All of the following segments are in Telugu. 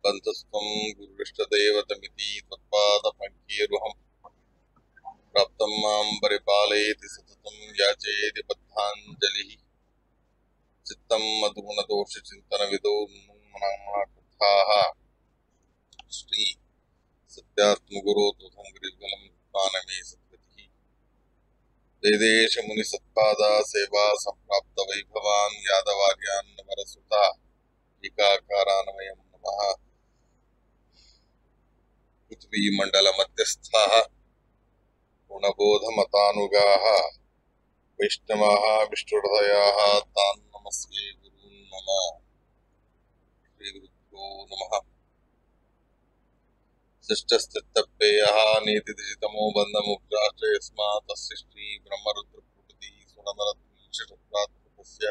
बन्धुस्त्वं गुरुष्टदैवतमिति त्वत्पादपङ्केरुहं प्राप्तं मां परिपालयति सततं याचेति बद्धाञ्जलिः चित्तं मधुगुणदोषचिन्तनविदो मनाः श्री सत्यात्मगुरो तुभं गिरिज्वलं पानमे सद्गतिः वेदेश मुनिसत्पादा सेवा सम्प्राप्त वैभवान् यादवार्यान् नवरसुता टीकाकारान्वयं नमः पृथ्वी मंडल मध्यस्थाः गुणबोधमतानुगाः वैष्णवाः विष्णुहृदयाः तान् नमस्ये गुरून् मम श्रीगुरुभ्यो नमः शिष्टस्थितप्ययः नीतिदिजितमो बन्धमुग्राश्च यस्मात् तस्य श्री ब्रह्मरुद्रप्रभृति सुरनरद्वीषशत्रात्मकस्य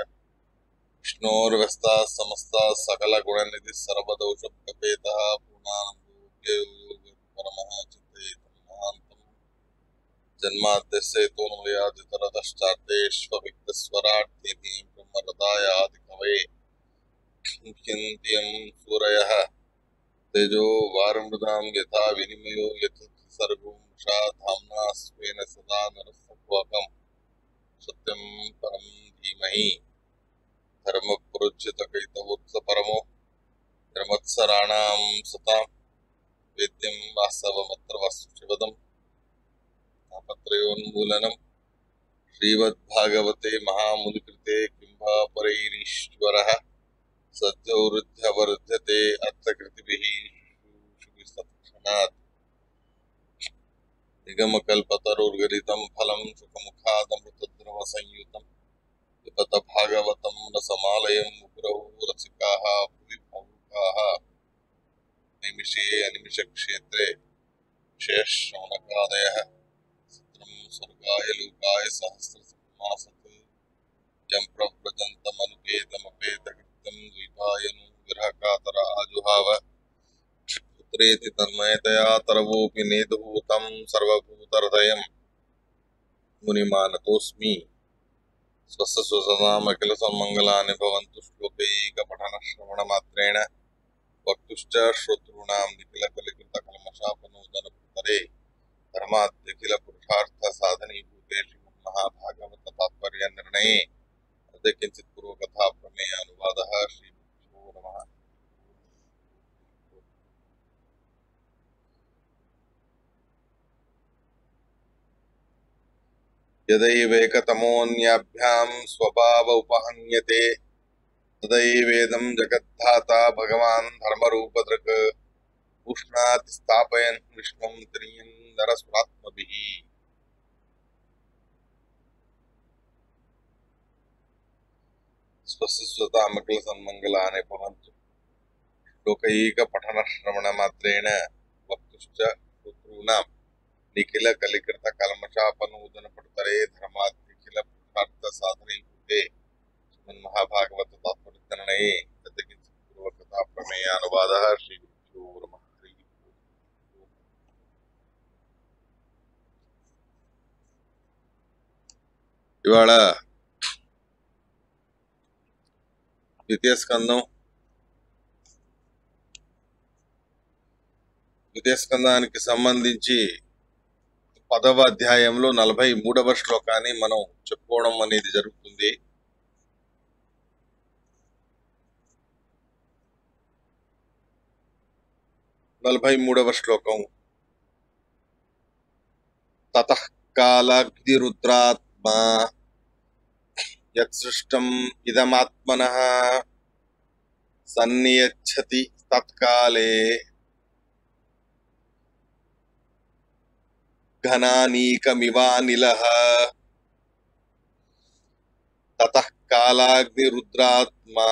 विष्णोर्व्यस्ताः समस्ताः सकलगुणनिधिः सर्वदोषप्रपेतः पूर्णानन्दो परमः चिन्तयेतं महान्तम् जन्माद्यस्य तोन्मयादितरतश्चार्तेष्वभिक्तस्वराट् ब्रह्मरदाय आदिकवये मुह्यन्त्यं सूरयः तेजो वारुमृदां यथा विनिमयो यथा सर्गो मृषा धाम्ना स्वेन सदा नरस्तत्त्वकं सत्यं परं धीमहि धर्मप्रोच्यतकैतवोत्सपरमो निर्मत्सराणां सतां वेद्यं वास्तवमत्र वास्तुशिवदम् तापत्रयोन्मूलनं श्रीमद्भागवते महामुनिकृते किंवा परैरीश्वरः सद्यो वृद्धवर्धते अर्थकृतिभिः शुभिस्तत्क्षणात् निगमकल्पतरुर्गलितं फलं सुखमुखादमृतद्रवसंयुतं पिबत भागवतं रसमालयं मुहुरहो रसिकाः भुवि भावुकाः निमिषे अनिमिषक्षेत्रे विशेषशौनकादयः सत्रं स्वर्गाय लोकाय सहस्रमासत् यं प्रव्रजन्तमनुपेतमपेतकृत्यं द्वैपायनो विरहकातर आजुहाव पुत्रेति तन्मयतया तरवोऽपि नेदुः सर्वभूतहृदयं मुनिमानतोऽस्मि स्वस्य स्वसदामखिलसन्मङ्गलानि भवन्तु श्लोकैकपठनश्रवणमात्रेण वक्तुश्च श्रोतॄणां निखिलकलिकृतकल्मषापनोदनपुतरे धर्माद्यखिलपुरुषार्थसाधनीभूते श्रीमद्महाभागवततात्पर्यनिर्णये अद्य किञ्चित् पूर्वकथा प्रमेयानुवादः श्रीगुरुभ्यो नमः। यदैवेकतमोऽन्याभ्यां स्वभाव उपहन्यते तदैवेदं जगद्धाता भगवान् धर्मरूपधृक् उष्णाति स्थापयन् विष्णुं त्रियं नरस्वात्मभिः। स्वस्य स्वतामखिलसन्मङ्गलानि भवन्तु श्लोकैकपठनश्रवणमात्रेण वक्तुश्च श्रोतॄणां निखिलकलिकृतकल्मषापनोदनपटुतरे धर्माद्यखिलपुरुषार्थसाधनीभूते श्रीमन्महाभागवत तात्पर्यनिर्णये अद्य किञ्चित् पूर्वकथा प्रमेयानुवादः श्रीगुरुभ्यो नमः। ఇవాళ ద్వితీయ స్కందానికి సంబంధించి 10వ అధ్యాయంలో 43వ శ్లోకాన్ని మనం చెప్పుకోవడం అనేది జరుగుతుంది. శ్లోకం తతః కాలాగ్నిరుద్రాత్మా యత్సృష్టం ఇదమాత్మనః సన్నియచ్చతి తత్కాలే ఘనానీకమివానిలః. తతః కాలాగ్నిరుద్రాత్మా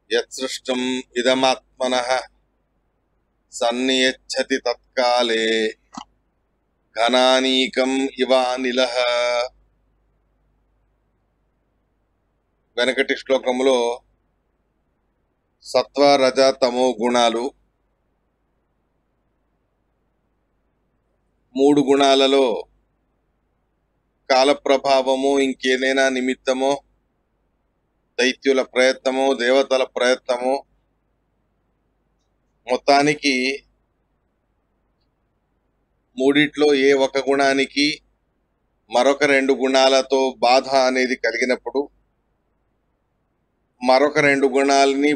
యత్సృష్టం ఇదమాత్మనః సన్నియచ్చతి తత్కాలే ఘనానీకం ఇవానిలః. వెనకటి శ్లోకంలో సత్వ రజ తమో గుణాలు, 3 గుణాలలో కాల ప్రభావము, ఇంకేదైనా నిమిత్తమో, దైత్యుల ప్రయత్నమో, దేవతల ప్రయత్నమో, మొత్తానికి మూడిట్లో ఏ ఒక గుణానికి మరొక రెండు గుణాలతో బాధ అనేది కలిగినప్పుడు మరొక రెండు గుణాలని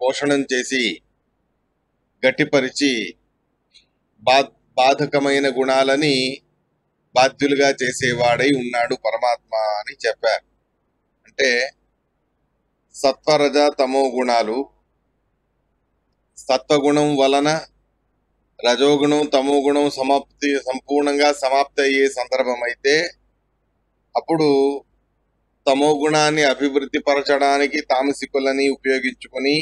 పోషణం చేసి గట్టిపరిచి బాధకమైన గుణాలని బాధ్యులుగా చేసేవాడై ఉన్నాడు పరమాత్మ అని చెప్పారు. అంటే సత్వరజ తమో గుణాలు, సత్వగుణం వలన రజోగుణం తమో గుణం సంపూర్ణంగా సమాప్తి అయ్యే సందర్భం అయితే అప్పుడు తమో గుణాన్ని అభివృద్ధి పరచడానికి తామసికులని ఉపయోగించుకొని,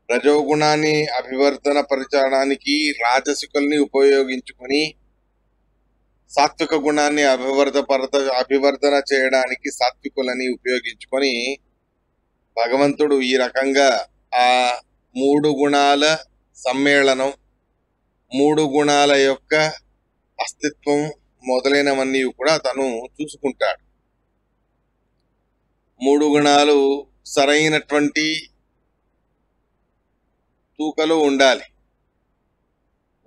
రజోగుణాన్ని అభివర్ధన పరచడానికి రాజసికుల్ని ఉపయోగించుకొని, సాత్విక గుణాన్ని అభివర్ధన చేయడానికి సాత్వికులని ఉపయోగించుకొని భగవంతుడు ఈ రకంగా ఆ మూడు గుణాల సమ్మేళనం, మూడు గుణాల యొక్క అస్తిత్వం మొదలైనవన్నీ కూడా తను చూసుకుంటాడు. మూడు గుణాలు సరైనటువంటి తూకలో ఉండాలి.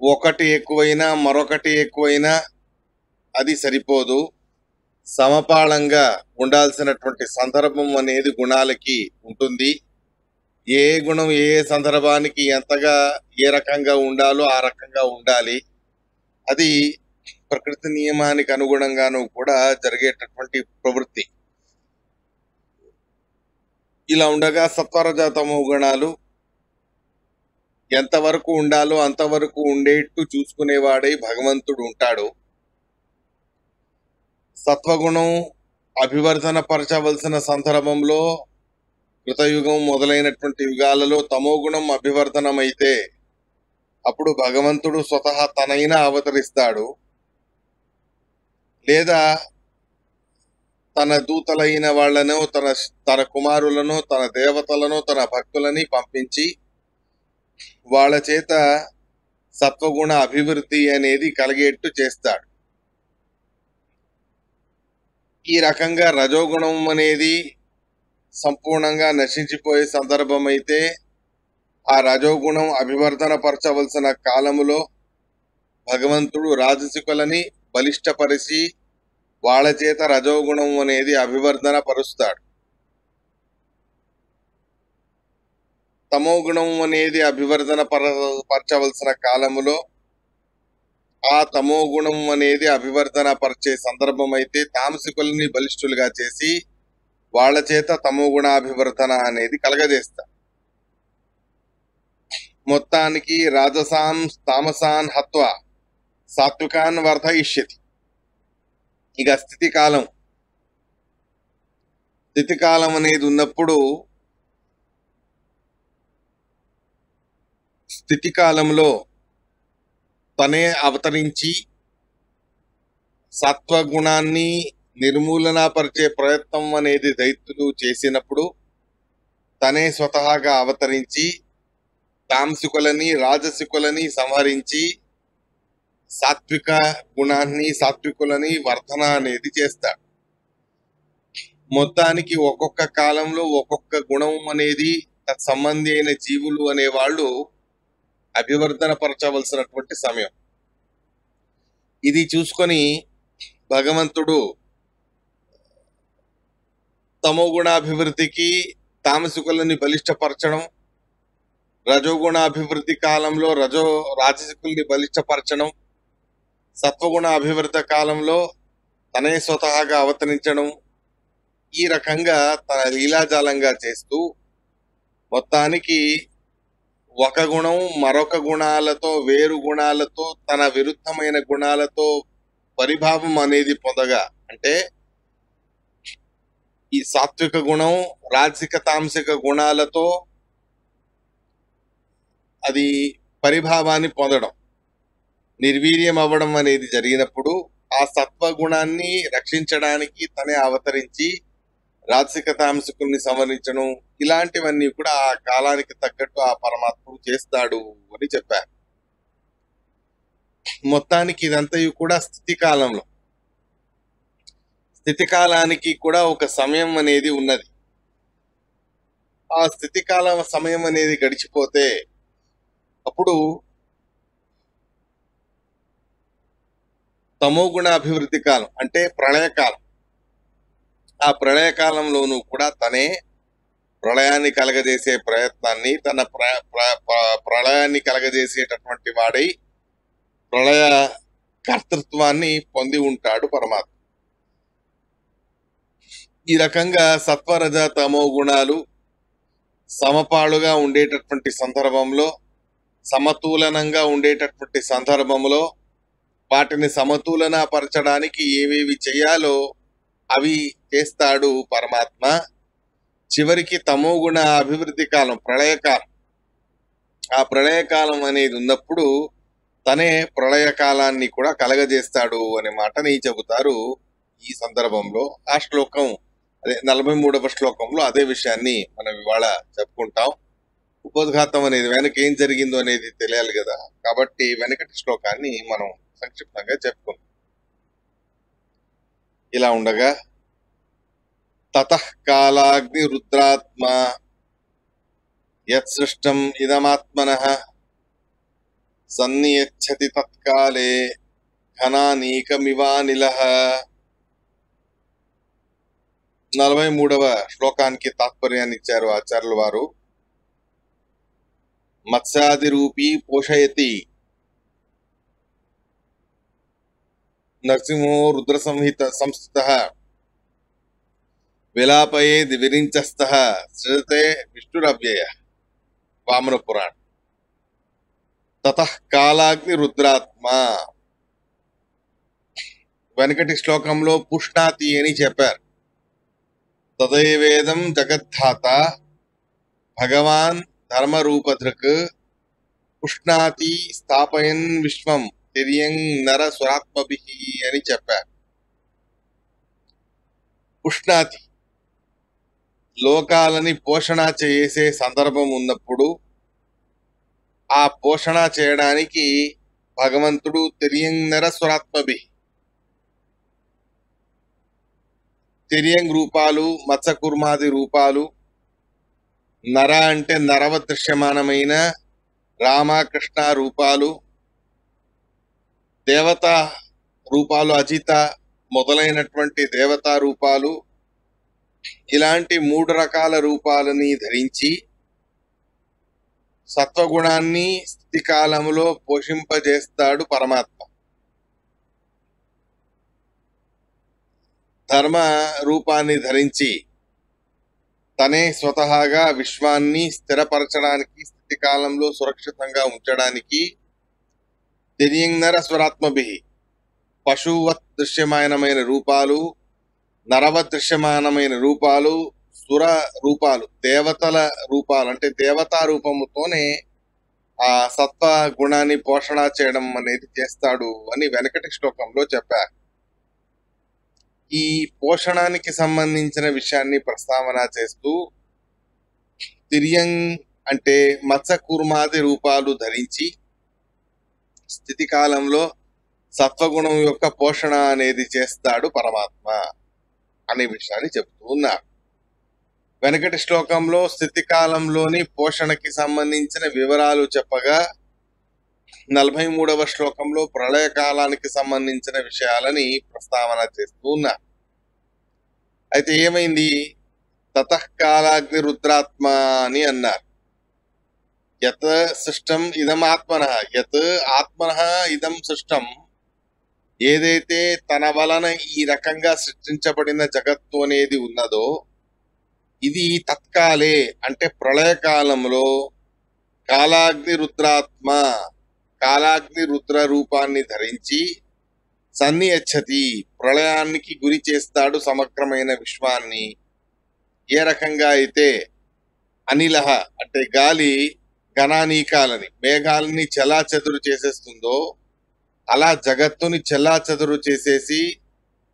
ఒకటి ఎక్కువైనా మరొకటి ఎక్కువైనా అది సరిపోదు. సమపాళంగా ఉండాల్సినటువంటి సందర్భం అనేది గుణాలకి ఉంటుంది. ఏ గుణం ఏ సందర్భానికి ఎంతగా ఏ రకంగా ఉండాలో ఆ రకంగా ఉండాలి. అది ప్రకృతి నియమానికి అనుగుణంగానూ కూడా జరిగేటటువంటి ప్రవృత్తి. ఇలా ఉండగా సత్వరజతమో గుణాలు ఎంతవరకు ఉండాలో అంతవరకు ఉండేట్టు చూసుకునేవాడై భగవంతుడు ఉంటాడు. సత్వగుణం అభివర్ధన పరచవలసిన సందర్భంలో కృతయుగం మొదలైనటువంటి యుగాలలో తమోగుణం అభివర్ధనమైతే అప్పుడు భగవంతుడు స్వతహా తనైనా అవతరిస్తాడు, లేదా తన దూతలైన వాళ్లను తన కుమారులను తన దేవతలను తన భక్తులని పంపించి వాళ్ళ చేత సత్వగుణ అభివృద్ధి అనేది కలిగేట్టు చేస్తాడు. ఈ రకంగా రజోగుణం అనేది సంపూర్ణంగా నశించిపోయే సందర్భం అయితే ఆ రజోగుణం అభివర్ధన పరచవలసిన కాలములో భగవంతుడు రాజసికులని బలిష్టపరిచి వాళ్ళ చేత రజోగుణం అనేది అభివర్ధన పరుస్తాడు. తమో గుణం అనేది అభివర్ధన పరచవలసిన కాలములో ఆ తమో గుణం అనేది అభివర్ధన పరిచే సందర్భం అయితే తామసికుల్ని బలిష్ఠులుగా చేసి వాళ్ళ చేత తమో గుణాభివర్ధన అనేది కలగజేస్తారు. మొత్తానికి రాజసాన్ తామసాన్ హత్వ సాత్వికాన్ వర్ధయిష్యతి. ఇక స్థితి కాలం అనేది ఉన్నప్పుడు స్థితి కాలంలో తనే అవతరించి సత్వగుణాన్ని నిర్మూలనపరిచే ప్రయత్నం అనేది దైత్యులు చేసినప్పుడు తనే స్వతహాగా అవతరించి తామసికులని రాజసికులని సంహరించి సాత్విక గుణాన్ని సాత్వికులని వర్ధన అనేది చేస్తాడు. మొత్తానికి ఒక్కొక్క కాలంలో ఒక్కొక్క గుణం అనేది తత్సంబంధి అయిన జీవులు అనేవాళ్ళు అభివర్ధన పరచవలసినటువంటి సమయం. ఇది చూసుకొని భగవంతుడు తమో గుణాభివృద్ధికి తామసికులని బలిష్టపరచడం, రజోగుణాభివృద్ధి కాలంలో రాజసికుల్ని బలిష్టపరచడం, సత్వగుణ అభివృద్ధి కాలంలో తనే స్వతహాగా అవతరించడం, ఈ రకంగా తన లీలాజాలంగా చేస్తూ మొత్తానికి ఒక గుణం మరొక గుణాలతో వేరు గుణాలతో తన విరుద్ధమైన గుణాలతో పరిభావం అనేది పొందగా, అంటే ఈ సాత్విక గుణం రాజసిక తామసిక గుణాలతో అది పరిభావాన్ని పొందడం, నిర్వీర్యం అవ్వడం అనేది జరిగినప్పుడు ఆ సత్వగుణాన్ని రక్షించడానికి తనే అవతరించి రాజసిక తామసికుల్ని సంవరించడం, ఇలాంటివన్నీ కూడా ఆ కాలానికి తగ్గట్టు ఆ పరమాత్ముడు చేస్తాడు అని చెప్పారు. మొత్తానికి ఇదంతయు కూడా స్థితి కాలానికి కూడా ఒక సమయం అనేది ఉన్నది. ఆ స్థితి కాలం సమయం అనేది గడిచిపోతే అప్పుడు తమోగుణ అభివృద్ధి కాలం అంటే ప్రళయకాలం. ఆ ప్రళయకాలంలోనూ కూడా తనే ప్రళయాన్ని కలగజేసే ప్రయత్నాన్ని తన ప్రళయాన్ని కలగజేసేటటువంటి వాడై ప్రళయ కర్తృత్వాన్ని పొంది ఉంటాడు పరమాత్మ. ఈ రకంగా సత్వరజ తమో గుణాలు సమపాలుగా ఉండేటటువంటి సందర్భంలో, సమతూలనంగా ఉండేటటువంటి సందర్భంలో వాటిని సమతూలన పరచడానికి ఏవేవి చేయాలో అవి చేస్తాడు పరమాత్మ. చివరికి తమోగుణ అభివృద్ధి కాలం ప్రళయకాలం. ఆ ప్రళయకాలం అనేది ఉన్నప్పుడు తనే ప్రళయకాలాన్ని కూడా కలగజేస్తాడు అనే మాటని చెబుతారు ఈ సందర్భంలో. ఆ శ్లోకం అదే 43వ శ్లోకంలో అదే విషయాన్ని మనం ఇవాళ చెప్పుకుంటాం. ఉపోద్ఘాతం అనేది వెనక ఏం జరిగిందో అనేది తెలియాలి కదా, కాబట్టి వెనకటి శ్లోకాన్ని మనం సంక్షిప్తంగా చెప్పుకుందాం. ఇలా ఉండగా తతః కాలాగ్ని రుద్రాత్మ యత్ సృష్టం ఇదమాత్మనః సన్నియచ్చతి తత్కాలే ఘనానీకమివానిలః. 43వ శ్లోకానికి తాత్పర్యాన్ని ఇచ్చారు ఆచార్యుల వారు. మత్స్యాది రూపీ పోషయతి నరసింహో రుద్ర సంస్థితః విలాపయేద్ విరించస్తః సృజతే విష్ణురవ్యయః. వామన పురాణం. తతః కాలాగ్ని రుద్రాత్మ. వెనకటి శ్లోకంలో పుష్ణాతి అని చెప్పారు. తదైవేదం జగద్ధాత భగవాన్ ధర్మరూపధృక్ పుష్ణాతి స్థాపయన్ విశ్వం తిర్యం నర సురాత్మభిః అని చెప్పారు. పుష్ణాతి లోకాలని పోషణ చేసే సందర్భం ఉన్నప్పుడు ఆ పోషణ చేయడానికి భగవంతుడు తిర్యం నర సురాత్మభిః తిర్యంగ్ రూపాలు, మత్స్యకూర్మాది రూపాలు, నర అంటే నరవ దృశ్యమానమైన రామకృష్ణ రూపాలు, దేవతా రూపాలు అజిత మొదలైనటువంటి దేవతా రూపాలు, ఇలాంటి 3 రకాల రూపాలని ధరించి సత్వగుణాన్ని స్థితి కాలంలో పోషింపజేస్తాడు పరమాత్మ. ధర్మ రూపాన్ని ధరించి తనే స్వతహాగా విశ్వాన్ని స్థిరపరచడానికి, స్థితి కాలంలో సురక్షితంగా ఉంచడానికి తిర్యంనర స్వరాత్మభిః పశువత్ దృశ్యమానమైన రూపాలు, నరవత్ దృశ్యమానమైన రూపాలు, సుర రూపాలు, దేవతల రూపాలు అంటే దేవతా రూపముతోనే ఆ సత్వ గుణాన్ని పోషణ చేయడం అనేది చేస్తాడు అని వెనకటి శ్లోకంలో చెప్పారు. ఈ పోషణానికి సంబంధించిన విషయాన్ని ప్రస్తావన చేస్తూ తిర్యంగ్ అంటే మత్స్యకూర్మాది రూపాలు ధరించి స్థితి కాలంలో సత్వగుణం యొక్క పోషణ అనేది చేస్తాడు పరమాత్మ అనే విషయాన్ని చెబుతూ ఉన్నారు. వెనకటి శ్లోకంలో స్థితి కాలంలోని పోషణకి సంబంధించిన వివరాలు చెప్పగా 43వ శ్లోకంలో ప్రళయ కాలానికి సంబంధించిన విషయాలని ప్రస్తావన చేస్తూ ఉన్నారు. అయితే ఏమైంది? తతః కాలాగ్ని రుద్రాత్మ అని అన్నారు. యత్ సృష్టం ఇదం ఆత్మనః, యత్ ఆత్మనః ఇదం సృష్టం, ఏదైతే తన వలన ఈ రకంగా సృష్టించబడిన జగత్తు అనేది ఉన్నదో ఇది తత్కాలే అంటే ప్రళయకాలంలో కాలాగ్ని రుద్రాత్మ కాలాగ్ని రుద్ర రూపాన్ని ధరించి సన్నియచ్చతి ప్రళయానికి గురి చేస్తాడు సమగ్రమైన విశ్వాన్ని. ఏ రకంగా అయితే అనిలహ అంటే గాలి గణానీకాలని మేఘాలని చెల్లాచెదురు చేసేస్తుందో అలా జగత్తుని చెల్లాచెదురు చేసేసి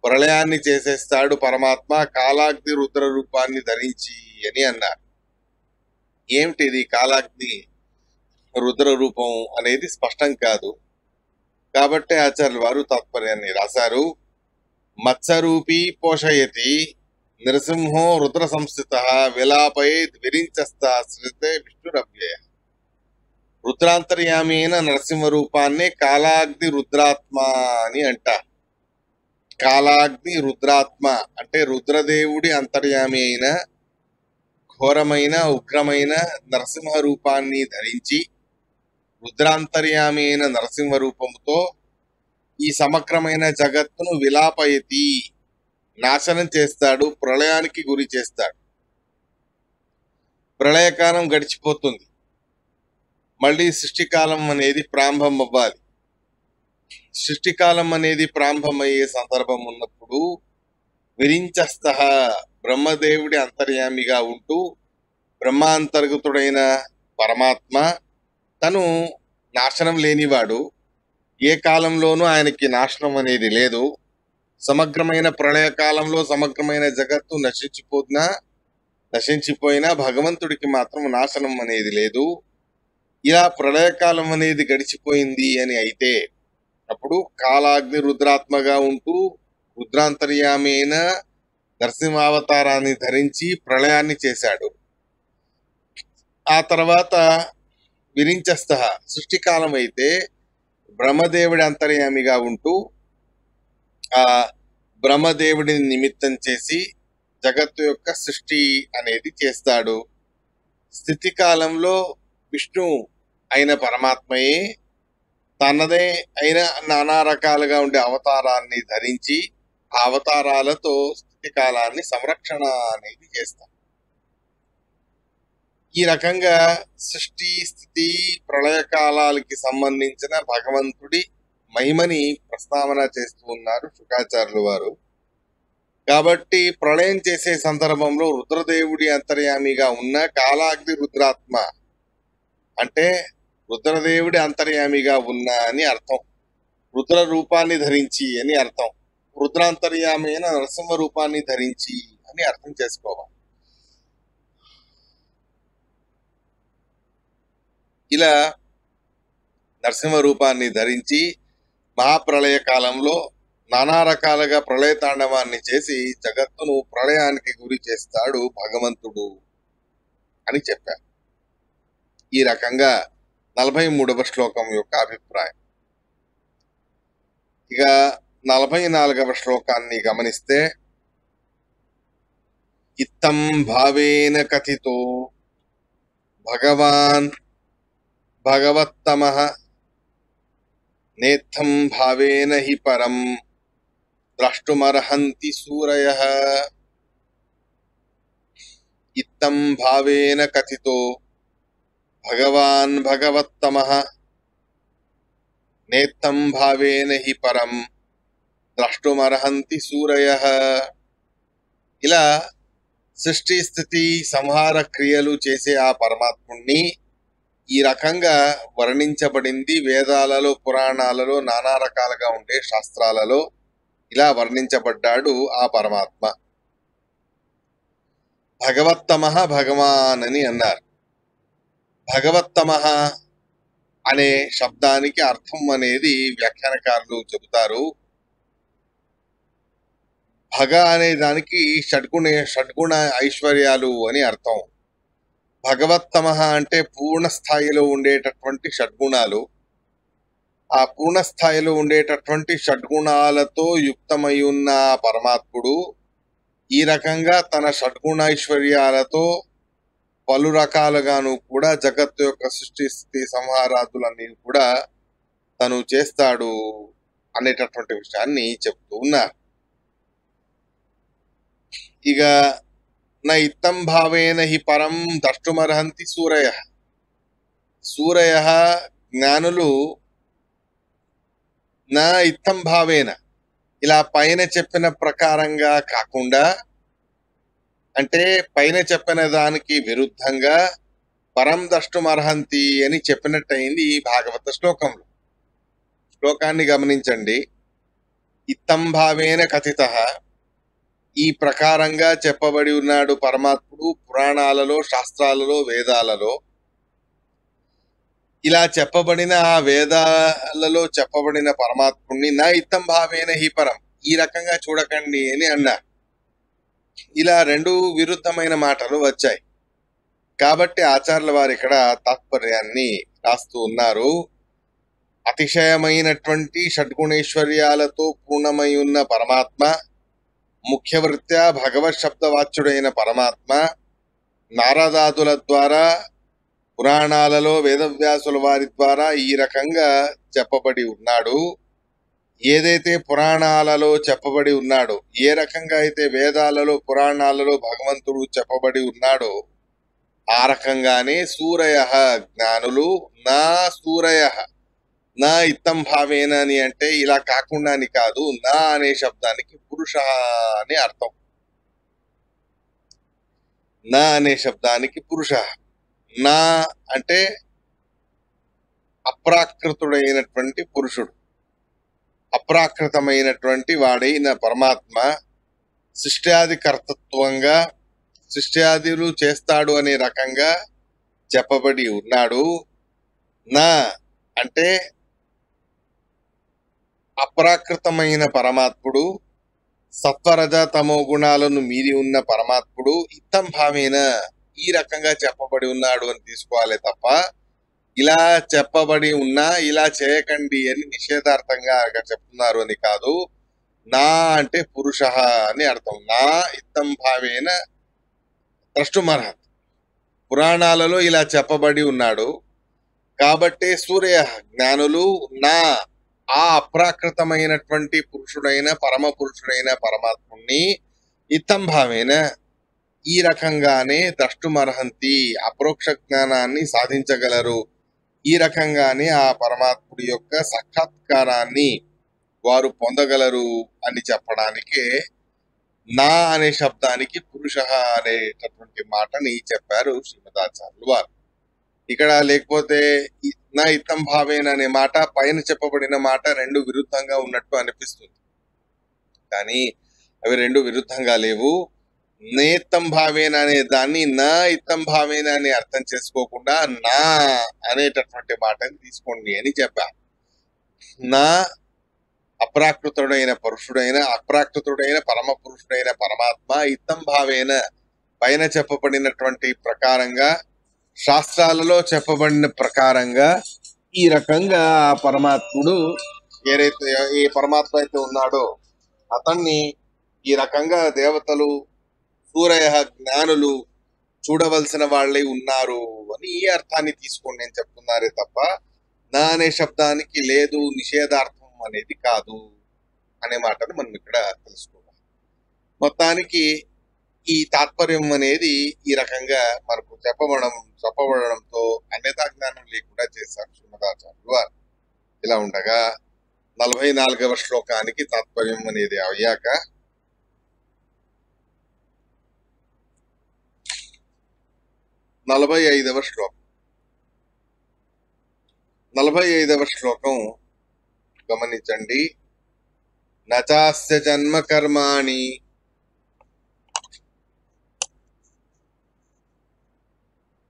ప్రళయాన్ని చేసేస్తాడు పరమాత్మ కాలాగ్ని రుద్ర రూపాన్ని ధరించి అని అన్నారు. ఏమిటిది కాలాగ్ని రుద్ర రూపం అనేది స్పష్టం కాదు. కాబట్టి ఆచార్యుల వారు తాత్పర్యాన్ని రాశారు. మత్స్యరూపీ పోషయతి నృసింహో రుద్ర సంస్థిత విలాపయేద్ విరించస్త శ్రుతే విష్ణురవ్యయ. రుద్రాంతర్యామి అయిన నరసింహ రూపాన్నే కాలాగ్ని రుద్రాత్మ అని అంటారు. కాలాగ్ని రుద్రాత్మ అంటే రుద్రదేవుడి అంతర్యామి అయిన ఘోరమైన ఉగ్రమైన నరసింహ రూపాన్ని ధరించి రుద్రాంతర్యామి అయిన నరసింహ రూపముతో ఈ సమగ్రమైన జగత్తును విలాపయతి నాశనం చేస్తాడు, ప్రళయానికి గురి చేస్తాడు. ప్రళయకాలం గడిచిపోతుంది, మళ్ళీ సృష్టికాలం అనేది ప్రారంభం అవ్వాలి. సృష్టికాలం అనేది ప్రారంభమయ్యే సందర్భం ఉన్నప్పుడు విరించస్థ బ్రహ్మదేవుడి అంతర్యామిగా ఉంటూ బ్రహ్మాంతర్గతుడైన పరమాత్మ తను నాశనం లేనివాడు. ఏ కాలంలోనూ ఆయనకి నాశనం అనేది లేదు. సమగ్రమైన ప్రళయ కాలంలో సమగ్రమైన జగత్తు నశించిపోయినా భగవంతుడికి మాత్రం నాశనం అనేది లేదు. ఇలా ప్రళయకాలం అనేది గడిచిపోయింది అని అయితే అప్పుడు కాలాగ్ని రుద్రాత్మగా ఉంటూ రుద్రాంతర్యామి అయిన నరసింహావతారాన్ని ధరించి ప్రళయాన్ని చేశాడు. ఆ తర్వాత విరించస్థ సృష్టికాలం అయితే బ్రహ్మదేవుడి అంతర్యామిగా ఉంటూ ఆ బ్రహ్మదేవుడిని నిమిత్తం చేసి జగత్తు యొక్క సృష్టి అనేది చేస్తాడు. స్థితి కాలంలో విష్ణు అయిన పరమాత్మయే తనదే అయిన నానా రకాలుగా ఉండే అవతారాన్ని ధరించి ఆ అవతారాలతో స్థితి కాలాన్ని సంరక్షణ అనేది చేస్తాడు. ఈ రకంగా సృష్టి స్థితి ప్రళయ కాలాలకి సంబంధించిన భగవంతుడి మహిమని ప్రస్తావన చేస్తూ ఉన్నారు శుకాచార్యులు వారు. కాబట్టి ప్రళయం చేసే సందర్భంలో రుద్రదేవుడి అంతర్యామిగా ఉన్న కాలాగ్ని రుద్రాత్మ అంటే రుద్రదేవుడి అంతర్యామిగా ఉన్న అని అర్థం. రుద్ర రూపాన్ని ధరించి అని అర్థం. రుద్రాంతర్యామి అయిన నరసింహ రూపాన్ని ధరించి అని అర్థం చేసుకోవాలి. ఇలా నరసింహ రూపాన్ని ధరించి మహాప్రళయ కాలంలో నానా రకాలుగా ప్రళయ తాండవాన్ని చేసి జగత్తును ప్రళయానికి గురి చేస్తాడు భగవంతుడు అని చెప్పారు. ఈ రకంగా 43వ శ్లోకం యొక్క అభిప్రాయం. ఇక 44వ శ్లోకాన్ని గమనిస్తే ఇత్తం భావేన కథితో భగవాన్ భగవత్తమః నేత్థం భావేన హి పరం ద్రష్టుమర్హంతి సూరయః. ఇత్తం భావేన కథితో భగవాన్ భగవత్తమః నేత్థం భావేన హి పరం ద్రష్టుమర్హంతి సూరయః. ఇలా సృష్టి స్థితి సంహార క్రియలు చేసే ఆ పరమాత్ముణ్ణి ఈ రకంగా వర్ణించబడింది వేదాలలో, పురాణాలలో, నానా రకాలుగా ఉండే శాస్త్రాలలో ఇలా వర్ణించబడ్డాడు ఆ పరమాత్మ. భగవత్తమః భగవాన్ అని అన్నారు. భగవత్తమః అనే శబ్దానికి అర్థం అనేది వ్యాఖ్యానకారులు చెబుతారు. భగ అనే దానికి షడ్గుణ ఐశ్వర్యాలు అని అర్థం. భగవత్తమః అంటే పూర్ణ స్థాయిలో ఉండేటటువంటి షడ్గుణాలు. ఆ పూర్ణ స్థాయిలో ఉండేటటువంటి షడ్గుణాలతో యుక్తమై ఉన్న పరమాత్ముడు ఈ రకంగా తన షడ్గుణైశ్వర్యాలతో పలు రకాలుగాను కూడా జగత్తు యొక్క సృష్టి స్థితి సంహారాదులన్నీ కూడా తను చేస్తాడు అనేటటువంటి విషయాన్ని చెప్తూ ఉన్నారు. ఇక నా ఇత్తం భావేన హి పరం ద్రష్టుమర్హంతి సూరయః. సూరయః జ్ఞానులు నా ఇత్తం భావేన ఇలా పైన చెప్పిన ప్రకారంగా కాకుండా అంటే పైన చెప్పిన దానికి విరుద్ధంగా పరం ద్రష్టుమర్హంతి అని చెప్పినట్టయింది ఈ భాగవత శ్లోకంలో. శ్లోకాన్ని గమనించండి. ఇత్తం భావేన కథితః ఈ ప్రకారంగా చెప్పబడి ఉన్నాడు పరమాత్ముడు పురాణాలలో, శాస్త్రాలలో, వేదాలలో. ఇలా చెప్పబడిన ఆ వేదాలలో చెప్పబడిన పరమాత్ముడిని నా ఇత్తం భావేన హి పరం ఈ రకంగా చూడకండి అని అన్నారు. ఇలా రెండు విరుద్ధమైన మాటలు వచ్చాయి. కాబట్టి ఆచార్యుల వారు ఇక్కడ తాత్పర్యాన్ని రాస్తూ ఉన్నారు. అతిశయమైనటువంటి షడ్గుణైశ్వర్యాలతో పూర్ణమై ఉన్న పరమాత్మ, ముఖ్యవృత్యా భగవత్ శబ్దవాచ్యుడైన పరమాత్మ నారదాదుల ద్వారా, పురాణాలలో వేదవ్యాసుల వారి ద్వారా ఈ రకంగా చెప్పబడి ఉన్నాడు. ఏదైతే పురాణాలలో చెప్పబడి ఉన్నాడో, ఏ రకంగా అయితే వేదాలలో పురాణాలలో భగవంతుడు చెప్పబడి ఉన్నాడో, ఆ రకంగానే సూరయ జ్ఞానులు నా సూరయ, నా ఇత్తం భావేన అని అంటే ఇలా కాకుండా అని కాదు, నా అనే శబ్దానికి పురుష అని అర్థం. నా అనే శబ్దానికి పురుష. నా అంటే అప్రాకృతుడైనటువంటి పురుషుడు, అప్రాకృతమైనటువంటి వాడైన పరమాత్మ సృష్ట్యాది కర్తృత్వంగా సృష్ట్యాదులు చేస్తాడు అనే రకంగా చెప్పబడి ఉన్నాడు. నా అంటే అప్రాకృతమైన పరమాత్ముడు, సత్వరజ తమో గుణాలను మీరి ఉన్న పరమాత్ముడు ఇత్తం భావేన ఈ రకంగా చెప్పబడి ఉన్నాడు అని తీసుకోవాలి తప్ప, ఇలా చెప్పబడి ఉన్నా ఇలా చేయకండి అని నిషేధార్థంగా చెప్తున్నారు అని కాదు. నా అంటే పురుష అని అర్థం. నా ఇత్తం భావేన ద్రష్టుమర్హత్, పురాణాలలో ఇలా చెప్పబడి ఉన్నాడు కాబట్టి సూర్య జ్ఞానులు నా ఆ అప్రాకృతమైనటువంటి పురుషుడైన పరమ పురుషుడైన పరమాత్ముణ్ణి ఇత్తం భావేన ఈ రకంగానే ద్రష్టుమర్హంతి, అపరోక్ష జ్ఞానాన్ని సాధించగలరు. ఈ రకంగానే ఆ పరమాత్ముడి యొక్క సాక్షాత్కారాన్ని వారు పొందగలరు అని చెప్పడానికే నా అనే శబ్దానికి పురుష అనేటటువంటి మాటని చెప్పారు శ్రీమదాచార్యులు వారు. ఇక్కడ లేకపోతే నా ఇత్తం భావేన అనే మాట పైన చెప్పబడిన మాట రెండు విరుద్ధంగా ఉన్నట్టు అనిపిస్తుంది, కానీ అవి రెండు విరుద్ధంగా లేవు. నేత్తం భావేన అనే దాన్ని నా ఇత్తం భావేన అని అర్థం చేసుకోకుండా నా అనేటటువంటి మాటని తీసుకోండి అని చెప్పాను. నా అప్రాకృతుడైన అప్రాకృతుడైన పరమ పురుషుడైన పరమాత్మ ఇత్తం భావేన పైన చెప్పబడినటువంటి ప్రకారంగా, శాస్త్రాలలో చెప్పబడిన ప్రకారంగా ఈ రకంగా ఆ పరమాత్ముడు ఏ పరమాత్మ అయితే ఉన్నాడో అతన్ని ఈ రకంగా దేవతలు, సూరయ జ్ఞానులు చూడవలసిన వాళ్ళే ఉన్నారు అని ఈ అర్థాన్ని తీసుకోండి నేను చెప్తున్నారే తప్ప నా అనే శబ్దానికి లేదు నిషేధార్థం అనేది కాదు అనే మాటను మనం ఇక్కడ తెలుసుకోవాలి. మొత్తానికి ఈ తాత్పర్యం అనేది ఈ రకంగా మనకు చెప్పబడడంతో అన్యతా జ్ఞానం లేకుండా చేశారు శ్రీమదాచార్యులు వారు. ఇలా ఉండగా 44వ శ్లోకానికి తాత్పర్యం అనేది అయ్యాక 45వ శ్లోకం. 45వ శ్లోకం గమనించండి. నచాస్య జన్మ కర్మాణి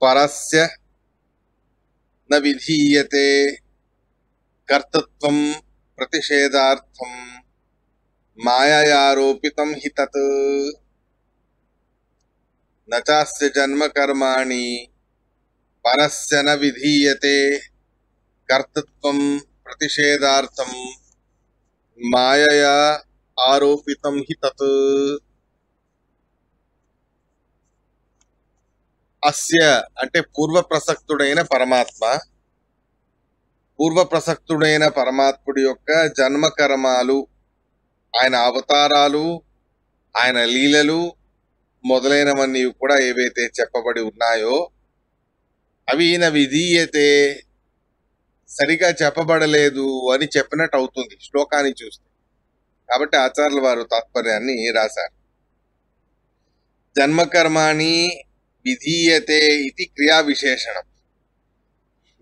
పరస్య న విధీయతే కర్తృత్వం ప్రతిషేధార్థం మాయయారోపితం హి తత్. నచాస్య జన్మ కర్మాణి పరస్య న విధీయతే కర్తృత్వం ప్రతిషేధార్థం మాయయా ఆరోపితం హి తత్. అస్య అంటే పూర్వప్రసక్తుడైన పరమాత్ముడి యొక్క జన్మ కర్మాలు, ఆయన అవతారాలు, ఆయన లీలలు మొదలైనవన్నీ కూడా ఏవైతే చెప్పబడి ఉన్నాయో అవి ఈయన విధీయతే సరిగా చెప్పబడలేదు అని చెప్పినట్టు అవుతుంది శ్లోకాన్ని చూస్తే. కాబట్టి ఆచార్యుల వారు తాత్పర్యాన్ని రాశారు. జన్మకర్మాణి విధీయతే ఇది క్రియా విశేషణం.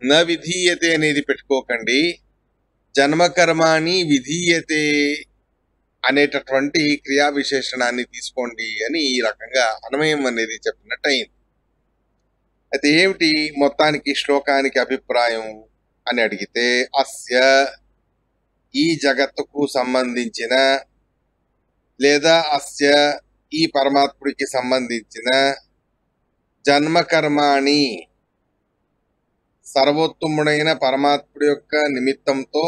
న విధీయతే అనేది పెట్టుకోకండి, జన్మకర్మాణి విధీయతే అనేటటువంటి క్రియా విశేషణాన్ని తీసుకోండి అని ఈ రకంగా అన్వయం అనేది చెప్పినట్టు అయింది. అయితే ఏమిటి మొత్తానికి శ్లోకానికి అభిప్రాయం అని అడిగితే, అస్య ఈ జగత్తుకు సంబంధించిన లేదా అస్య ఈ పరమాత్ముడికి సంబంధించిన జన్మకర్మాణి సర్వోత్తముడైన పరమాత్ముడి యొక్క నిమిత్తంతో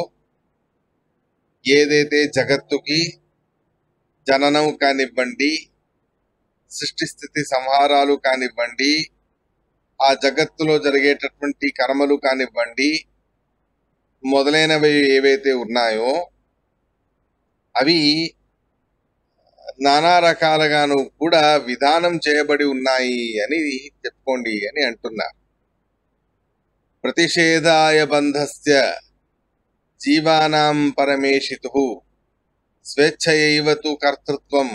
ఏదైతే జగత్తుకి జననం కానివ్వండి, సృష్టి స్థితి సంహారాలు కానివ్వండి, ఆ జగత్తులో జరిగేటటువంటి కర్మలు కానివ్వండి, మొదలైనవి ఏవైతే ఉన్నాయో అవి నానా రకాలుగాను కూడా విధానం చేయబడి ఉన్నాయి అని చెప్పుకోండి అని అంటున్నారు. ప్రతిషేధాయ బంధస్య జీవానాం పరమేషితు స్వేచ్ఛయైవ తు కర్తృత్వం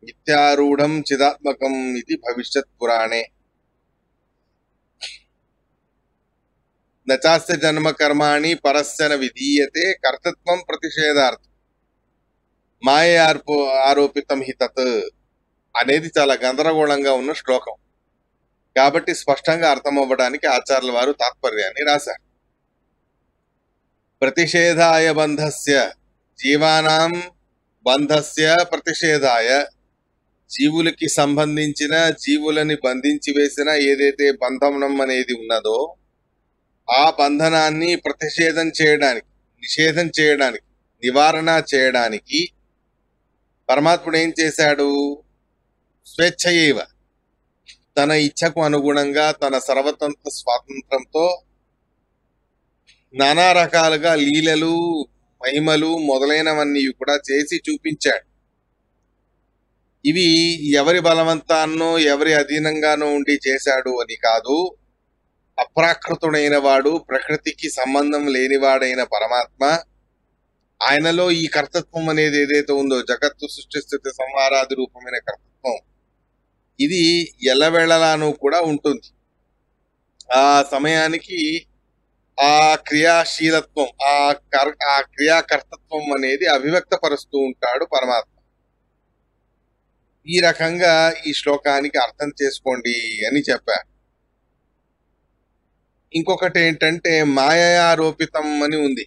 నిత్యారూఢం చిదాత్మకం ఇది భవిష్యత్ పురాణే. నచాస్య జన్మ కర్మాణి పరస్య న విధీయతే కర్తృత్వం ప్రతిషేధార్థం మాయ ఆరోపితం హి తత్ అనేది చాలా గందరగోళంగా ఉన్న శ్లోకం. కాబట్టి స్పష్టంగా అర్థం అవ్వడానికి ఆచార్యుల వారు తాత్పర్యాన్ని రాశారు. ప్రతిషేధాయ బంధస్య జీవానాం బంధస్య ప్రతిషేధాయ, జీవులకి సంబంధించిన జీవులని బంధించి వేసిన ఏదైతే బంధనం అనేది ఉన్నదో ఆ బంధనాన్ని ప్రతిషేధం చేయడానికి, నిషేధం చేయడానికి, నివారణ చేయడానికి పరమాత్ముడు ఏం చేశాడు? స్వేచ్ఛయేవ, తన ఇచ్ఛకు అనుగుణంగా తన సర్వతంత్ర స్వాతంత్రంతో నానా రకాలుగా లీలలు, మహిమలు మొదలైనవన్నీ కూడా చేసి చూపించాడు. ఇవి ఎవరి బలవంతాన్నో ఎవరి అధీనంగానో ఉండి చేశాడు అని కాదు. అప్రాకృతుడైన వాడు, ప్రకృతికి సంబంధం లేనివాడైన పరమాత్మ, ఆయనలో ఈ కర్తృత్వం అనేది ఏదైతే ఉందో, జగత్తు సృష్టి స్థితి సంహారాది రూపమైన కర్తృత్వం, ఇది ఎల్లవేళలాను కూడా ఉంటుంది. ఆ సమయానికి ఆ క్రియాశీలత్వం, ఆ క్రియాకర్తత్వం అనేది అభివ్యక్తపరుస్తూ ఉంటాడు పరమాత్మ. ఈ రకంగా ఈ శ్లోకానికి అర్థం చేసుకోండి అని చెప్పారు. ఇంకొకటి ఏంటంటే మాయారోపితం అని ఉంది.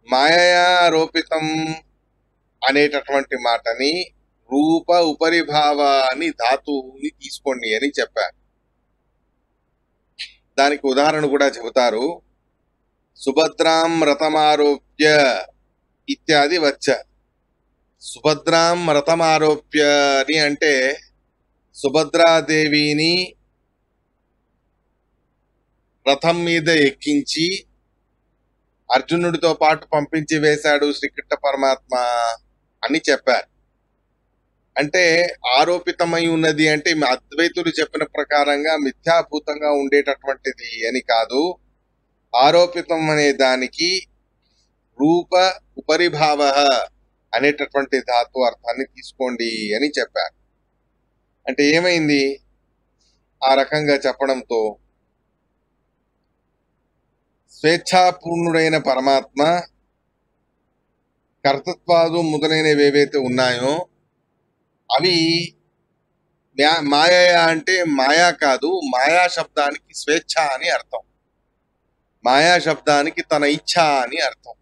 మాయారోపితం అనేటటువంటి మాటని రూప ఉపరిభావ అని ధాతువుని తీసుకోండి అని చెప్పారు. దానికి ఉదాహరణ కూడా చెబుతారు. సుభద్రాం రథమారోప్య ఇత్యాది వచ్చ. సుభద్రాం రథమారోప్య అని అంటే సుభద్రాదేవిని రథం మీద ఎక్కించి అర్జునుడితో పాటు పంపించి వేశాడు శ్రీకృష్ణ పరమాత్మ అని చెప్పారు. అంటే ఆరోపితమై ఉన్నది అంటే అద్వైతులు చెప్పిన ప్రకారంగా మిథ్యాభూతంగా ఉండేటటువంటిది అని కాదు. ఆరోపితం అనే దానికి రూప ఉపరిభావ అనేటటువంటి ధాతు అర్థాన్ని తీసుకోండి అని చెప్పారు. అంటే ఏమైంది ఆ రకంగా చెప్పడంతో? స్వేచ్ఛాపూర్ణుడైన పరమాత్మ కర్తృత్వాలు మొదలైనవి ఏవైతే ఉన్నాయో అవి మాయ అంటే మాయా కాదు. మాయా శబ్దానికి స్వేచ్ఛ అని అర్థం. మాయా శబ్దానికి తన ఇచ్ఛ అని అర్థం.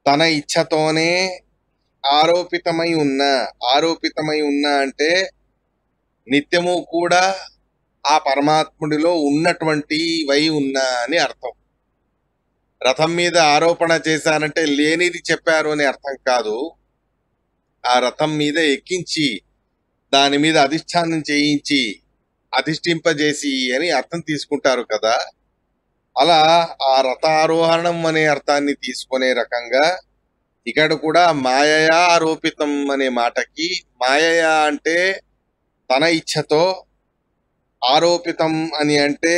తన ఇచ్ఛతోనే ఆరోపితమై ఉన్న అంటే నిత్యము కూడా ఆ పరమాత్ముడిలో ఉన్నటువంటి వై ఉన్నా అని అర్థం. రథం మీద ఆరోపణ చేశానంటే లేనిది చెప్పారు అని అర్థం కాదు. ఆ రథం మీద ఎక్కించి దాని మీద అధిష్టానం చేయించి అధిష్ఠింపజేసి అని అర్థం తీసుకుంటారు కదా. అలా ఆ రథారోహణం అనే అర్థాన్ని తీసుకునే రకంగా ఇక్కడ కూడా మాయయా ఆరోపితం అనే మాటకి మాయయా అంటే తన ఇచ్ఛతో, ఆరోపితం అని అంటే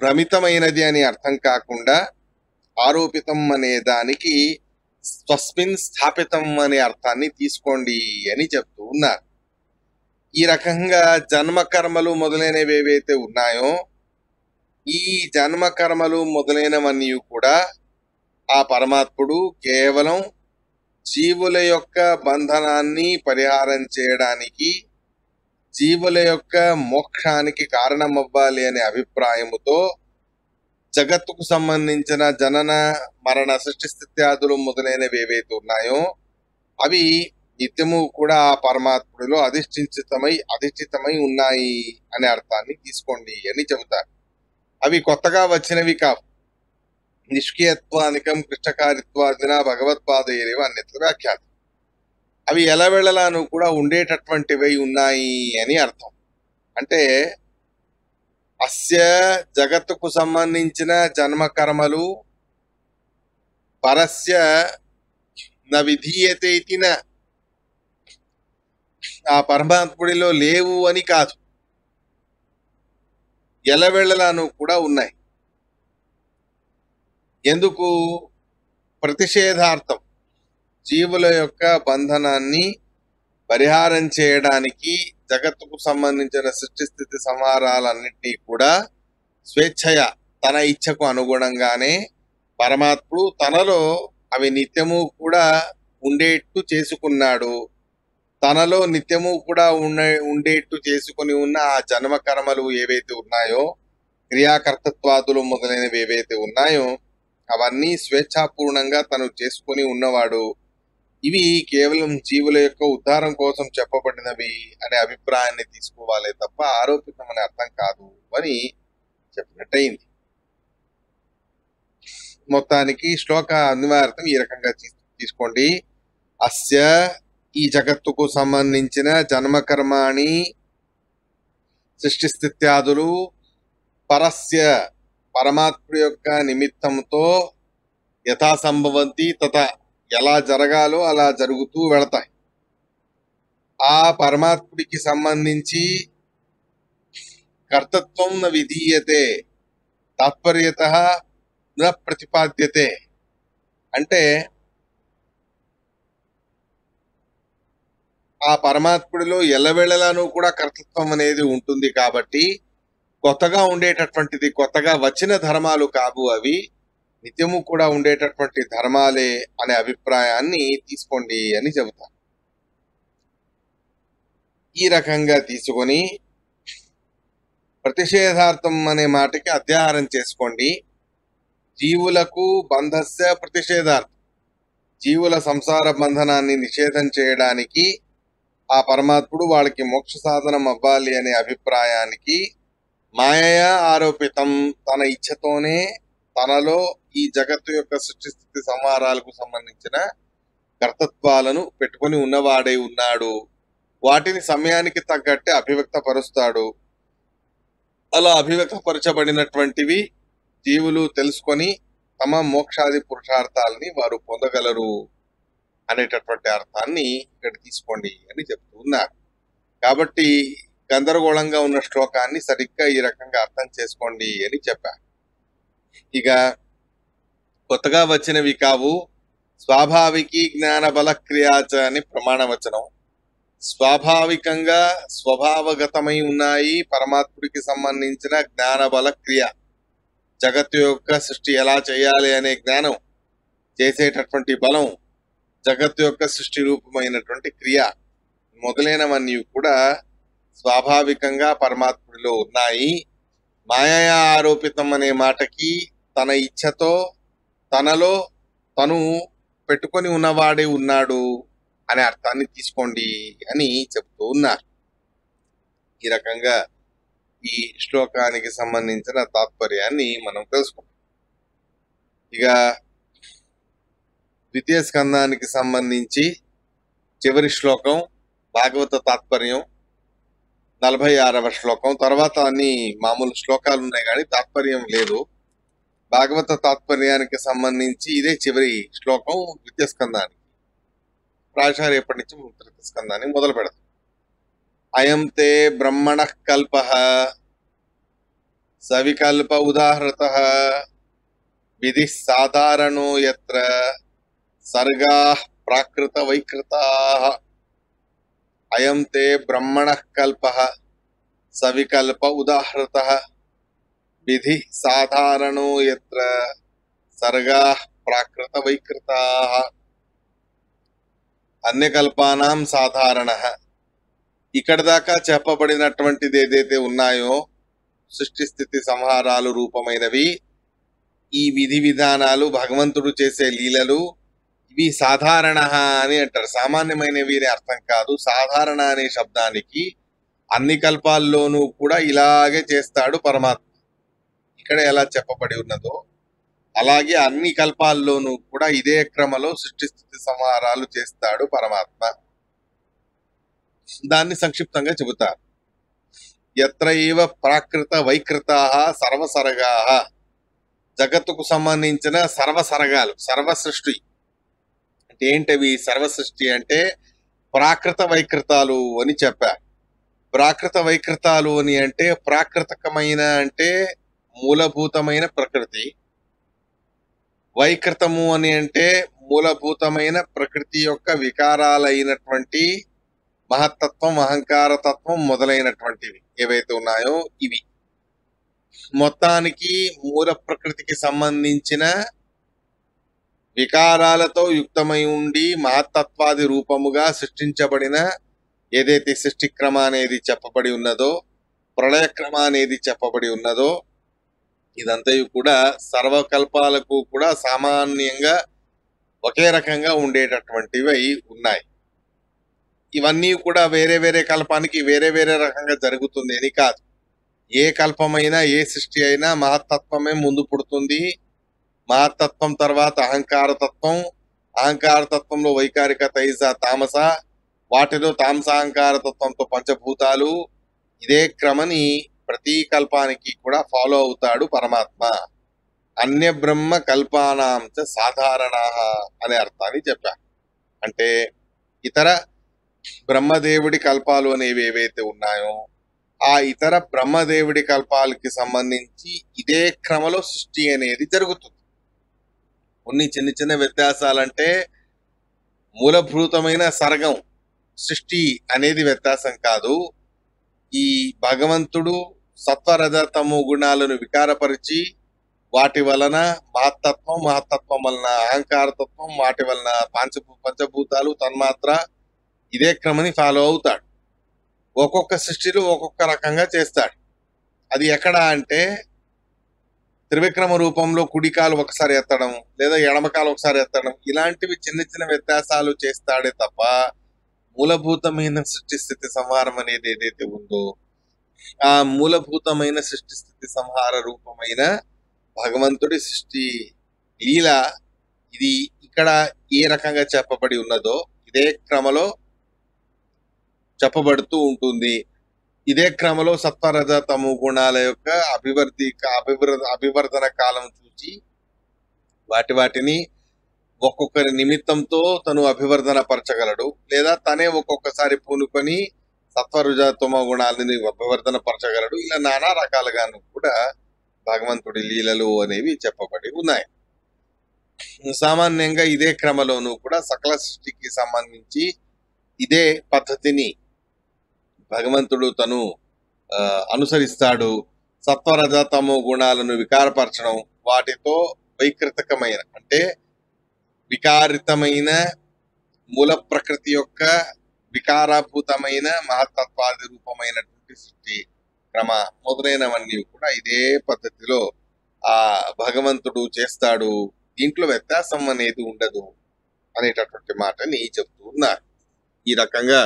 భ్రమితమైనది అని అర్థం కాకుండా ఆరోపితం అనే దానికి స్వస్మిన్ స్థాపితం అనే అర్థాన్ని తీసుకోండి అని చెప్తూ ఉన్నారు. ఈ రకంగా జన్మకర్మలు మొదలైనవి ఏవైతే ఉన్నాయో ఈ జన్మకర్మలు మొదలైనవన్నీ కూడా ఆ పరమాత్ముడు కేవలం జీవుల యొక్క బంధనాన్ని పరిహారం చేయడానికి, జీవుల యొక్క మోక్షానికి కారణమవ్వాలి అనే అభిప్రాయముతో జగత్తుకు సంబంధించిన జనన మరణ సృష్టి స్థిత్యాదులు మొదలైనవి ఏవైతే ఉన్నాయో అవి నిత్యము కూడా ఆ పరమాత్ముడిలో అధిష్ఠితమై ఉన్నాయి అనే అర్థాన్ని తీసుకోండి అని చెబుతారు. అవి కొత్తగా వచ్చినవి కావు. నిష్క్రియత్వానికం కృష్ణకారిత్వాదిన భగవత్పాదైరేవ అన్యత్ర వ్యాఖ్యాతం. అవి ఎలవెళలాను కూడా ఉండేటటువంటివై ఉన్నాయి అని అర్థం. అంటే అస్య జగత్తుకు సంబంధించిన జన్మ కర్మలు పరస్య న విధీయతే ఇతి న, ఆ పరమాత్ముడిలో లేవు అని కాదు, ఎలవెళలాను కూడా ఉన్నాయి. ఎందుకు? ప్రతిషేధార్థం, జీవుల యొక్క బంధనాన్ని పరిహారం చేయడానికి జగత్తుకు సంబంధించిన సృష్టి స్థితి సంహారాలన్నింటినీ కూడా స్వేచ్ఛయ తన ఇచ్ఛకు అనుగుణంగానే పరమాత్ముడు తనలో అవి నిత్యము కూడా ఉండేట్టు చేసుకున్నాడు. తనలో నిత్యము కూడా ఉండేట్టు చేసుకుని ఉన్న ఆ జన్మ కర్మలు ఏవైతే ఉన్నాయో, క్రియాకర్తత్వాదులు మొదలైనవి ఏవైతే ఉన్నాయో, అవన్నీ స్వేచ్ఛాపూర్ణంగా తను చేసుకుని ఉన్నవాడు. ఇవి కేవలం జీవుల యొక్క ఉద్ధారం కోసం చెప్పబడినవి అనే అభిప్రాయాన్ని తీసుకోవాలే తప్ప ఆరోపితం అనే అర్థం కాదు అని చెప్పినట్టయింది. మొత్తానికి శ్లోక అనివార్తం ఈ రకంగా తీసుకోండి. అస్య, ఈ జగత్తుకు సంబంధించిన జన్మకర్మాణి సృష్టి స్థిత్యాదులు పరస్య, పరమాత్ముడి యొక్క నిమిత్తంతో యథాసంభవంతి తథా, ఎలా జరగాలో అలా జరుగుతూ వెళతాయి. ఆ పరమాత్ముడికి సంబంధించి కర్తృత్వం న విధీయతే, తాత్పర్యతః న ప్రతిపాద్యతే. అంటే ఆ పరమాత్ముడిలో ఎల్లవేళలాను కూడా కర్తృత్వం అనేది ఉంటుంది కాబట్టి కొత్తగా ఉండేటటువంటిది, కొత్తగా వచ్చిన ధర్మాలు కావు అవి, నిత్యము కూడా ఉండేటటువంటి ధర్మాలే అనే అభిప్రాయాన్ని తీసుకోండి అని చెబుతారు. ఈ రకంగా తీసుకొని ప్రతిషేధార్థం అనే మాటకి అధ్యాహారం చేసుకోండి. జీవులకు బంధస్య ప్రతిషేధార్థం, జీవుల సంసార బంధనాన్ని నిషేధం చేయడానికి ఆ పరమాత్ముడు వాళ్ళకి మోక్ష సాధనం అవ్వాలి అనే అభిప్రాయానికి మాయా ఆరోపితం, తన ఇచ్ఛతోనే తనలో ఈ జగత్తు యొక్క సృష్టి స్థితి సంహారాలకు సంబంధించిన కర్తృత్వాలను పెట్టుకొని ఉన్నవాడై ఉన్నాడు. వాటిని సమయానికి తగ్గట్టే అభివ్యక్తపరుస్తాడు. అలా అభివ్యక్తపరచబడినటువంటివి జీవులు తెలుసుకొని తమ మోక్షాది పురుషార్థాలని వారు పొందగలరు అనేటటువంటి అర్థాన్ని ఇక్కడ తీసుకోండి అని చెప్తూ ఉన్నారు. కాబట్టి గందరగోళంగా ఉన్న శ్లోకాన్ని సరిగ్గా ఈ రకంగా అర్థం చేసుకోండి అని చెప్పారు. ఇక కొత్తగా వచ్చినవి కావు, స్వాభావికి జ్ఞాన బల క్రియాచ అని ప్రమాణవచనం. స్వాభావికంగా స్వభావగతమై ఉన్నాయి పరమాత్ముడికి సంబంధించిన జ్ఞాన బల క్రియ. జగత్తు యొక్క సృష్టి ఎలా చేయాలి అనే జ్ఞానం, చేసేటటువంటి బలం, జగత్తు యొక్క సృష్టి రూపమైనటువంటి క్రియ మొదలైనవన్నీ కూడా స్వాభావికంగా పరమాత్ముడిలో ఉన్నాయి. మాయా ఆరోపితం అనే మాటకి తన ఇచ్ఛతో తనలో తను పెట్టుకొని ఉన్నవాడే ఉన్నాడు అనే అర్థాన్ని తీసుకోండి అని చెప్తూ ఉన్నారు. ఈ రకంగా ఈ శ్లోకానికి సంబంధించిన తాత్పర్యాన్ని మనం తెలుసుకుంటాం. ఇక ద్వితీయ స్కందానికి సంబంధించి చివరి శ్లోకం భాగవత తాత్పర్యం 46వ శ్లోకం. తర్వాత అన్ని మామూలు శ్లోకాలు ఉన్నాయి కానీ తాత్పర్యం లేదు. భాగవత తాత్పర్యానికి సంబంధించి ఇదే చివరి శ్లోకం ద్వితీయ స్కందానికి. ప్రాచార్య రేపటి నుంచి తృతీయ స్కందాన్ని మొదలు పెడతాం. అయం తే బ్రహ్మణ కల్ప సవికల్ప ఉదాహృత విధి సాధారణో యత్ర సర్గా ప్రాకృత వైకృతా. అయం తే బ్రహ్మణ కల్ప సవికల్ప ఉదాహృత విధి సాధారణో యత్ర సర్గా ప్రాకృత వైకృతా. అన్యకల్పానాం సాధారణ. ఇక్కడ దాకా చెప్పబడినటువంటిది ఏదైతే ఉన్నాయో సృష్టి స్థితి సంహారాలు రూపమైనవి, ఈ విధి విధానాలు, భగవంతుడు చేసే లీలలు, ఇవి సాధారణ అని అంటారు. సామాన్యమైనవి అనే అర్థం కాదు. సాధారణ అనే శబ్దానికి అన్ని కల్పాల్లోనూ కూడా ఇలాగే చేస్తాడు పరమాత్మ. ఇక్కడ ఎలా చెప్పబడి ఉన్నదో అలాగే అన్ని కల్పాల్లోనూ కూడా ఇదే క్రమలో సృష్టి స్థితి సంహారాలు చేస్తాడు పరమాత్మ. దాన్ని సంక్షిప్తంగా చెబుతారు. యత్ర ఏవ ప్రాకృత వైకృతాః సర్వసర్గాః, జగత్తుకు సంబంధించిన సర్వసర్గాలు, సర్వ సృష్టి అంటే ఏంటవి? సర్వ సృష్టి అంటే ప్రాకృత వైకృతాలు అని చెప్పారు. ప్రాకృత వైకృతాలు అని అంటే ప్రాకృతికమైన అంటే మూలభూతమైన ప్రకృతి, వైకృతము అని అంటే మూలభూతమైన ప్రకృతి యొక్క వికారాలైనటువంటి మహత్తత్వం, అహంకారతత్వం మొదలైనటువంటివి ఏవైతే ఉన్నాయో ఇవి. మొత్తానికి మూల ప్రకృతికి సంబంధించిన వికారాలతో యుక్తమై ఉండి మహత్తత్వాది రూపముగా సృష్టించబడిన ఏదైతే సృష్టి క్రమ అనేది చెప్పబడి ఉన్నదో, ప్రళయ క్రమ అనేది చెప్పబడి ఉన్నదో, ఇదంతయు కూడా సర్వకల్పాలకు కూడా సామాన్యంగా ఒకే రకంగా ఉండేటటువంటివి ఉన్నాయి. ఇవన్నీ కూడా వేరే వేరే కల్పానికి వేరే వేరే రకంగా జరుగుతుంది అని కాదు. ఏ కల్పమైనా ఏ సృష్టి అయినా మహత్తత్వమే ముందు పుడుతుంది. మహత్తత్వం తర్వాత అహంకారతత్వం, అహంకారతత్వంలో వైకారిక తైజ తామస, వాటిలో తామసాహంకారతత్వంతో పంచభూతాలు. ఇదే క్రమని ప్రతి కల్పానికి కూడా ఫాలో అవుతాడు పరమాత్మ. అన్య బ్రహ్మ కల్పానాంచ సాధారణ అనే అర్థాన్ని చెప్పారు. అంటే ఇతర బ్రహ్మదేవుడి కల్పాలు అనేవి ఏవైతే ఉన్నాయో ఆ ఇతర బ్రహ్మదేవుడి కల్పాలకి సంబంధించి ఇదే క్రమలో సృష్టి అనేది జరుగుతుంది. కొన్ని చిన్న చిన్న వ్యత్యాసాలంటే మూలభూతమైన సర్గం సృష్టి అనేది వ్యత్యాసం కాదు. ఈ భగవంతుడు సత్వరజతమో గుణాలను వికారపరిచి వాటి వలన మహత్తత్వం, మహత్తత్వం వలన అహంకారతత్వం, వాటి వలన పంచభూతాలు తన్మాత్ర ఇదే క్రమని ఫాలో అవుతాడు. ఒక్కొక్క సృష్టిలో ఒక్కొక్క రకంగా చేస్తాడు. అది ఎక్కడ అంటే త్రివిక్రమ రూపంలో కుడికాలు ఒకసారి ఎత్తడం లేదా ఎడమకాలు ఒకసారి ఎత్తడం, ఇలాంటివి చిన్న చిన్న వ్యత్యాసాలు చేస్తాడే తప్ప మూలభూతమైన సృష్టి స్థితి సంహారం అనేది ఏదైతే ఉందో ఆ మూలభూతమైన సృష్టి స్థితి సంహార రూపమైన భగవంతుడి సృష్టి లీల ఇది ఇక్కడ ఏ రకంగా చెప్పబడి ఉన్నదో ఇదే క్రమలో చెప్పబడుతూ ఉంటుంది. ఇదే క్రమంలో సత్వరజ తమో గుణాల యొక్క అభివర్ధన కాలం చూసి వాటిని ఒక్కొక్కరి నిమిత్తంతో తను అభివర్ధన పరచగలడు, లేదా తనే ఒక్కొక్కసారి పూనుకొని సత్వరుజ తమో గుణాలని అభివర్ధన పరచగలడు. ఇలా నానా రకాలుగాను కూడా భగవంతుడి లీలలు అనేవి చెప్పబడి ఉన్నాయి. సామాన్యంగా ఇదే క్రమలోనూ కూడా సకల సృష్టికి సంబంధించి ఇదే పద్ధతిని భగవంతుడు తను అనుసరిస్తాడు. సత్వరజ తమో గుణాలను వికారపరచడం, వాటితో వైకృతకమైన అంటే వికారితమైన మూల ప్రకృతి యొక్క వికారభూతమైన మహత్తత్వాది రూపమైనటువంటి సృష్టి క్రమ మొదలైనవన్నీ కూడా ఇదే పద్ధతిలో ఆ భగవంతుడు చేస్తాడు. దీంట్లో వ్యత్యాసం అనేది ఉండదు అనేటటువంటి మాటని చెప్తూ ఉన్నారు. ఈ రకంగా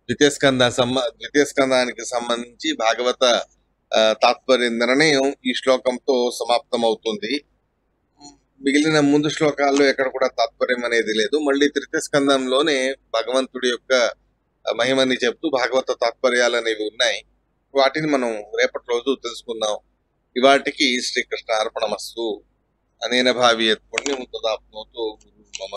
ద్వితీయ స్కందానికి సంబంధించి భాగవత తాత్పర్య నిర్ణయం ఈ శ్లోకంతో సమాప్తం అవుతుంది. మిగిలిన ముందు శ్లోకాల్లో ఎక్కడ కూడా తాత్పర్యం అనేది లేదు. మళ్ళీ తృతీయ స్కందంలోనే భగవంతుడి యొక్క మహిమని చెప్తూ భాగవత తాత్పర్యాలు అనేవి ఉన్నాయి. వాటిని మనం రేపటి రోజు తెలుసుకుందాం. ఇవాటికి శ్రీకృష్ణ అర్పణమస్తు. అనేన భావియత్ పుణ్యం తదాప్నోతు గురు మమ.